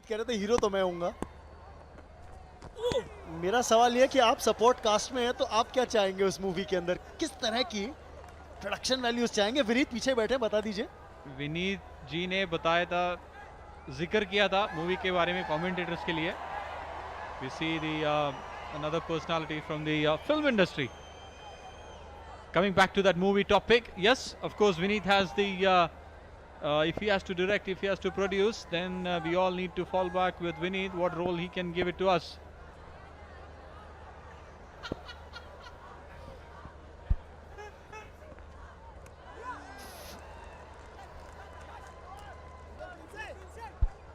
कह रहे थे हीरो तो मैं हूँगा। मेरा सवाल ये है कि आप सपोर्ट कास्ट में हैं तो आप क्या चाहेंगे उस मूवी के अंदर, किस तरह की प्रोडक्शन वैल्यूज चाहेंगे? विनीत पीछे बैठे, बता दीजिए। विनीत जी ने बताया था, जिक्र किया था मूवी के बारे में कमेंटेटर्स के लिए. We see the another personality from the film industry coming back to that movie topic. Yes, of course Vineet has the if he has to direct, if he has to produce, then we all need to fall back with Vineet, what role he can give it to us.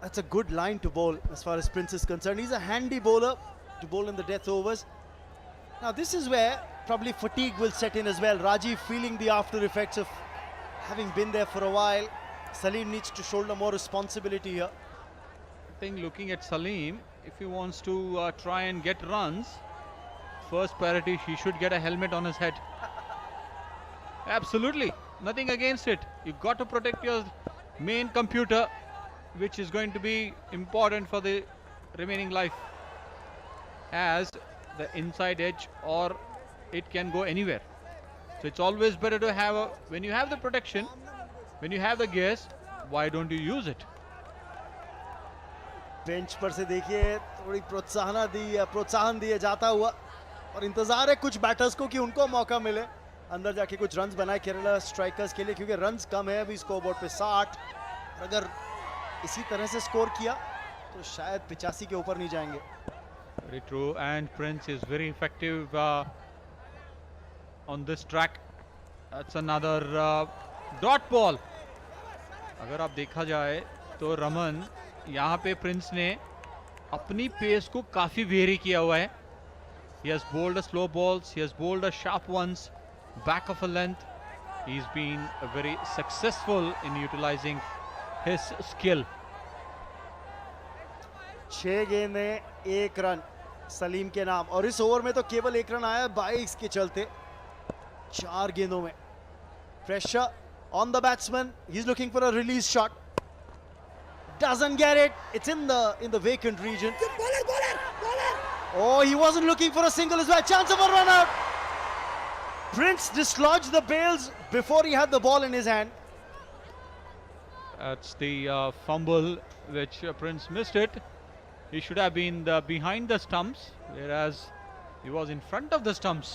That's a good line to bowl as far as Prince is concerned. He's a handy bowler to bowl in the death overs. Now this is where probably fatigue will set in as well. Rajiv feeling the after effects of having been there for a while. Salim needs to shoulder more responsibility here. I think looking at Salim, if he wants to try and get runs, first priority, he should get a helmet on his head. Absolutely, nothing against it. You've got to protect your main computer, which is going to be important for the remaining life, as the inside edge, or it can go anywhere. So it's always better to have when you have the protection, when you have the gears, why don't you use it? Bench पर से देखिए थोड़ी प्रोत्साहन दिए जाता हुआ, और इंतजार है कुछ बैटर्स को कि उनको मौका मिले अंदर जाके कुछ रन्स बनाए केरला स्ट्राइकर्स के लिए, क्योंकि रन्स कम है अभी स्कोरबोर्ड पे 60. अगर इसी तरह से स्कोर किया तो शायद 85 के ऊपर नहीं जाएंगे. Very true, and Prince is very effective on this track. That's another dot ball. अगर आप देखा जाए तो रमन, यहाँ पे प्रिंस ने अपनी पेस को काफी वेरी किया हुआ है. He has bowled a slow balls, he has bowled a sharp ones, back of a length. He's been very successful in utilizing his skill. 6 गेंदें 1 रन सलीम के नाम, और इस ओवर में तो केवल 1 रन आया 22 के चलते 4 गेंदों में. Pressure on the batsman, he's looking for a release shot, doesn't get it. It's in the vacant region. Oh, he wasn't looking for a single as well. Chance of a run out. Prince dislodged the bails before he had the ball in his hand. That's the fumble which Prince missed it. He should have been behind the stumps, whereas he was in front of the stumps.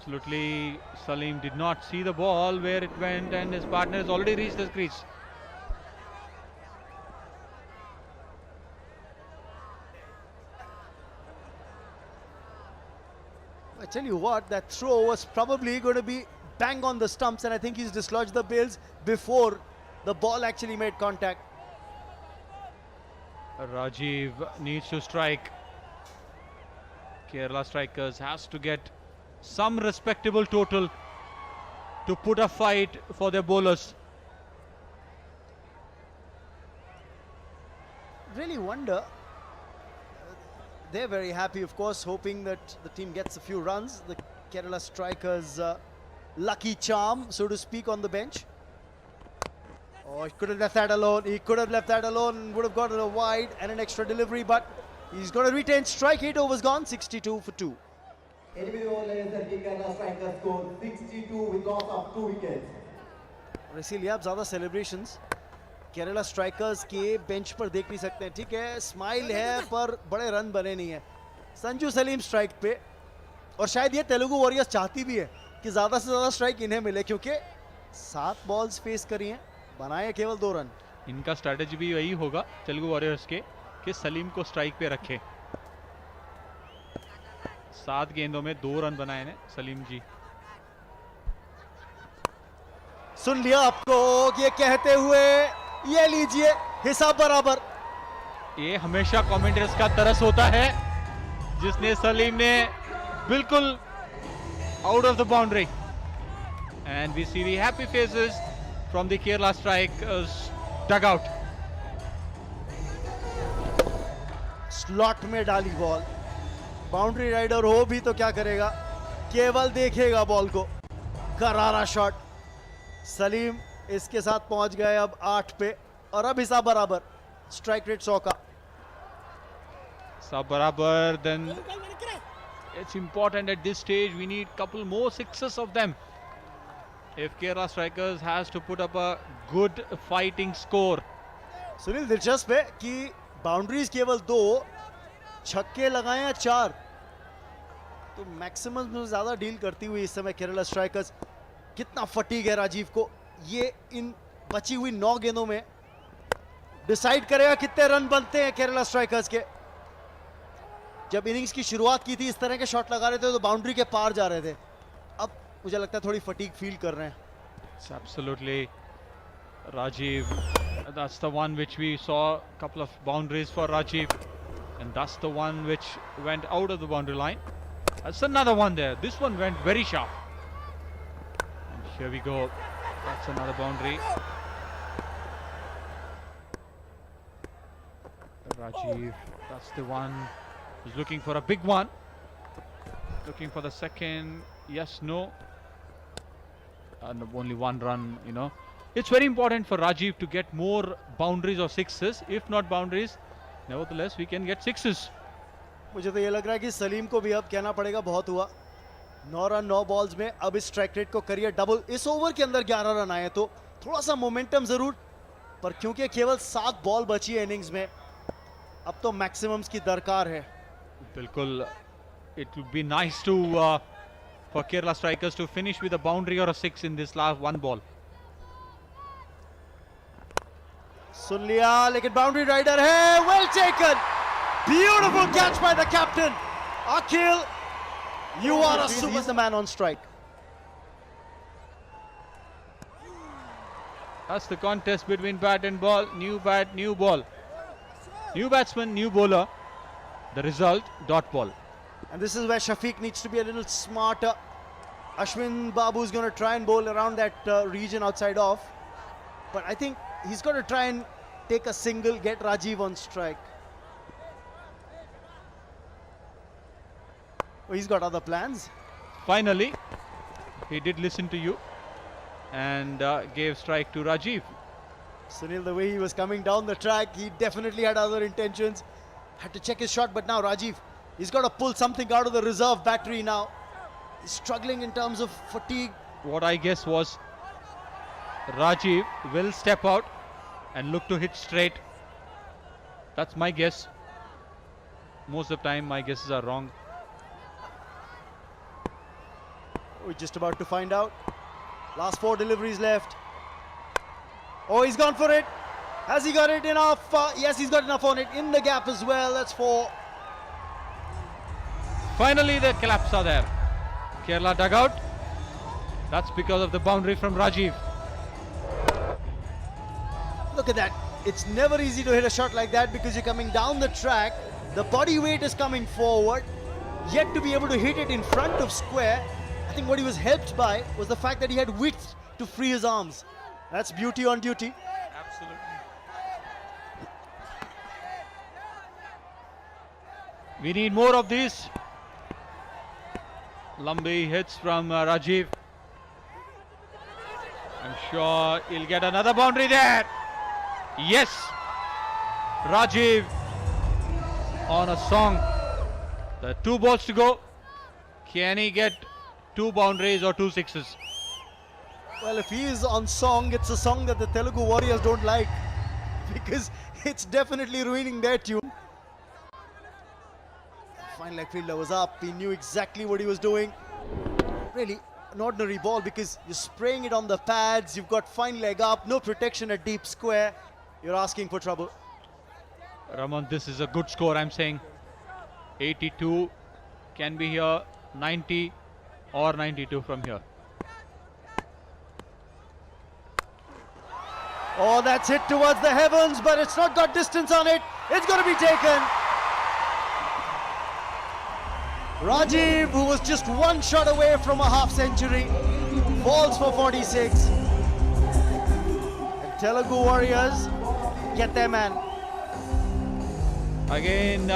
Absolutely, Salim did not see the ball where it went, and his partner has already reached the crease. I tell you what, that throw was probably going to be bang on the stumps, and I think he's dislodged the bails before the ball actually made contact. Rajiv needs to strike. Kerala Strikers has to get some respectable total to put a fight for their bowlers. Really wonder. They're very happy, of course, hoping that the team gets a few runs. The Kerala Strikers' lucky charm, so to speak, on the bench. Oh, he could have left that alone. He could have left that alone, would have gotten a wide and an extra delivery, but he's got to retain strike. 8 overs gone, 62 for 2. Kerala Strikers scored 62 with loss of 2 wickets. और इसीलिए आप ज़्यादा celebrations Kerala strikers के bench पर देख नहीं सकते हैं. ठीक है, स्माइल है पर बड़े रन बने नहीं है. संजू सलीम स्ट्राइक पे, और शायद ये तेलुगु वॉरियर्स चाहती भी है कि ज़्यादा से ज़्यादा स्ट्राइक इन्हें मिले, क्योंकि 7 बॉल्स फेस करी हैं, बनाए केवल 2 रन. इनका स्ट्रैटेजी भी वही होगा तेलुगु वॉरियर्स के, कि सलीम को स्ट्राइक पे रखे. 7 गेंदों में 2 रन बनाए ने सलीम जी. सुन लिया आपको ये कहते हुए, ये लीजिए हिसाब बराबर. ये हमेशा कमेंटेटर्स का तरस होता है, जिसने सलीम ने बिल्कुल out of the boundary, and we see the happy faces from the Kerala strikers dugout. Slot में डाली बॉल, बाउंड्री राइडर हो भी तो क्या करेगा, केवल देखेगा बॉल को. करारा शॉट. सलीम इसके साथ पहुंच गए अब 8 पे, और अब हिसाब बराबर. strike rate 100 का. Sab barabar, then it's important at this stage. We need couple more sixes of them. If Kerala Strikers has to put up a good fighting score. Sunil दिलचस्प है कि बाउंड्रीज केवल 2, छक्के लगाए हैं 4, तो मैक्सिमम में ज्यादा डील करती हुई इस समय केरला स्ट्राइकर्स. कितना फटीग है राजीव को, ये इन बची हुई 9 गेंदों में डिसाइड करेगा कितने रन बनते हैं केरला स्ट्राइकर्स के. जब इनिंग्स की शुरुआत की थी इस तरह के शॉट लगा रहे थे तो बाउंड्री के पार जा रहे थे. अब मुझे लगता है थोड़ी फटीग फील कर रहे हैं. It's absolutely Rajiv. That's the one which we saw, a couple of boundaries for Rajiv, and that's the one which went out of the boundary line. That's another one there. This one went very sharp. And here we go. That's another boundary. Rajiv, that's the one who's looking for a big one. Looking for the second. Yes, no. And only one run, you know. It's very important for Rajiv to get more boundaries or sixes. If not boundaries, nevertheless, we can get sixes. मुझे तो ये लग रहा है कि सलीम को भी अब कहना पड़ेगा बहुत हुआ. 9 रन 9 बॉल्स में अब इस स्ट्राइक रेट को करिए डबल. इस ओवर के अंदर 11 रन आए तो थोड़ा सा मोमेंटम जरूर, पर क्योंकि केवल 7 बॉल बची है इनिंग्स में, अब तो मैक्सिमम्स की दरकार है. Bilkul, it would be nice to for Kerala Strikers to finish with a boundary or a six in this last one ball. सुन लिया, लेकिन बाउंड्री राइडर है. Well taken, beautiful catch by the captain Akhil. You are a super. He's the man on strike. That's the contest between bat and ball. New bat, new ball. New batsman, new bowler. The result, dot ball. And this is where Shafiq needs to be a little smarter. Ashwin Babu is going to try and bowl around that region outside off, but I think he's got to try and take a single, get Rajiv on strike. Oh, he's got other plans. Finally, he did listen to you and gave strike to Rajiv. Sunil, the way he was coming down the track, he definitely had other intentions. Had to check his shot, but now Rajiv, he's got to pull something out of the reserve battery now. He's struggling in terms of fatigue. What I guess was Rajiv will step out and look to hit straight. That's my guess. Most of the time my guesses are wrong. We're just about to find out. Last 4 deliveries left. Oh, he's gone for it. Has he got it enough? Yes, he's got enough on it. In the gap as well. That's 4. Finally the collapse are there. Kerala dugout. That's because of the boundary from Rajiv. Look at that. It's never easy to hit a shot like that because you're coming down the track. The body weight is coming forward. Yet to be able to hit it in front of square. I think what he was helped by was the fact that he had width to free his arms. That's beauty on duty. Absolutely. We need more of these. Lambi hits from Rajiv. I'm sure he'll get another boundary there. Yes, Rajiv on a song. There are 2 balls to go. Can he get 2 boundaries or 2 sixes? Well, if he is on song, it's a song that the Telugu Warriors don't like because it's definitely ruining their tune. Fine leg fielder was up. He knew exactly what he was doing. Really an ordinary ball because you're spraying it on the pads. You've got fine leg up, no protection at deep square. You're asking for trouble. Raman, this is a good score, I'm saying. 82 can be here, 90 or 92 from here. Oh, that's hit towards the heavens, but it's not got distance on it. It's going to be taken. Rajiv, who was just 1 shot away from a half century, falls for 46. And Telugu Warriors get their man. Again,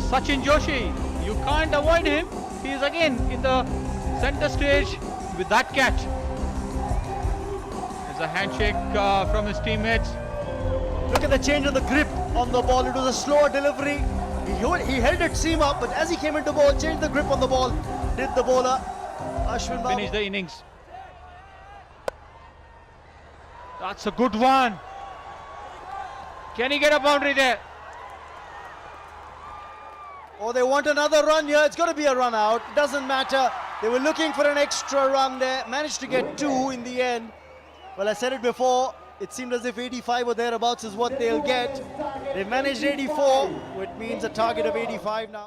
Sachin Joshi, you can't avoid him. He's again in the center stage with that catch. There's a handshake from his teammates. Look at the change of the grip on the ball. It was a slower delivery. He held it seam up, but as he came into ball, changed the grip on the ball. Did the bowler Ashwin Babu. Finish the innings. That's a good one. Can he get a boundary there? Oh, they want another run here. It's got to be a run out. It doesn't matter. They were looking for an extra run there. Managed to get 2 in the end. Well, I said it before. It seemed as if 85 or thereabouts is what they'll get. They managed 84, which means a target of 85 now.